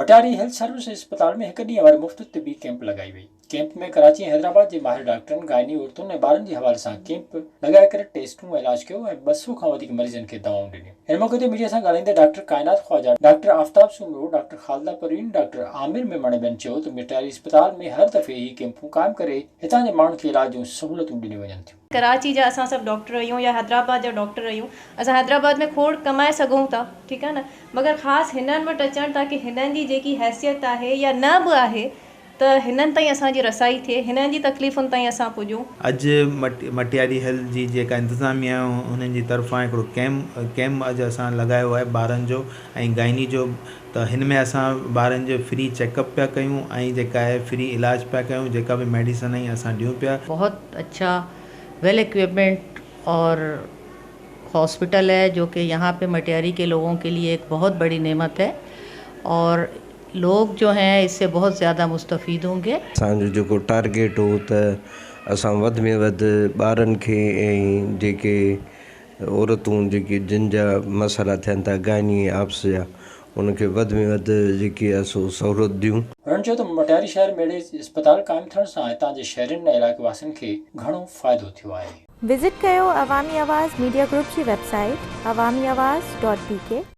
Matiari health service अस्पताल में एक ॾींहं वारी मुफ़्त तिबी कैंप लगाई वई। कैंप में कराची ऐं हैदराबाद जे माहिर डॉक्टरनि गायनी औरतुनि ऐं ॿारनि जे हवाले सां कैंप लगाए करे टेस्टूं इलाज कयो ऐं 200 खां वधीक मरीज़नि खे दवाऊं ॾिनियूं। हिन मौक़े ते मीडिया सां ॻाल्हाईंदे डॉक्टर कायनात Khwaja, doctor Aftab Soomro, doctor ख़ालिदा Parveen, doctor Aamir Memon ॿियनि चयो त मटियारी अस्पताल में हर दफ़े ही कैंपूं क़ाइमु करे हितां जे माण्हुनि खे इलाज जूं सहूलियतूं ॾिनियूं वञनि थियूं। कराची जा असां सभु डॉक्टर आहियूं या हैदराबाद जा डॉक्टर आहियूं, असां हैदराबाद में खोड़ कमाए सघूं था, ठीकु आहे न, मगर ख़ासि हिननि वटि अचणु ताकी हिननि जी जेकी हैसियत आहे या न बि आहे त हिननि ताईं असांजी रसाई थिए, हिननि जी तकलीफ़ुनि ताईं असां पुॼूं। अॼु मटियारी हेल्थ जी जेका इंतिज़ामिया हुननि जी तरफ़ां हिकिड़ो कैम्प अॼु असां लॻायो आहे ॿारनि जो ऐं गाइनी जो। त हिन में असां ॿारनि जो फ्री चेकअप पिया कयूं ऐं जेका आहे फ्री इलाज पिया कयूं, जेका भी मेडिसिन आई असां ॾियूं पिया। बहुत अच्छा वेल इक्विपमेंट और हॉस्पिटल है जो कि यहाँ पे मटियारी के लोगों के लिए एक बहुत बड़ी नेमत है और लोग जो हैं इससे बहुत ज़्यादा मुस्तफ़ीद होंगे। असांजो जेको टारगेट हो त असां वधि में वधि ॿारनि खे ऐं जेके औरतूं जेके जिन जा मसइला थियनि था गाइनी आपस जा, उनखे वधि में वधि जेकी आहे सो सहूलियत ॾियूं। हुननि चयो त मटियारी शहर में अहिड़े अस्पताल क़ाइमु थियण सां हितां जे शहरनि ऐं इलाइक़े वासियुनि खे घणो फ़ाइदो थियो आहे। विज़िट कयो अवामी आवाज़ मीडिया ग्रुप जी वेबसाइट awamiawaz.pk।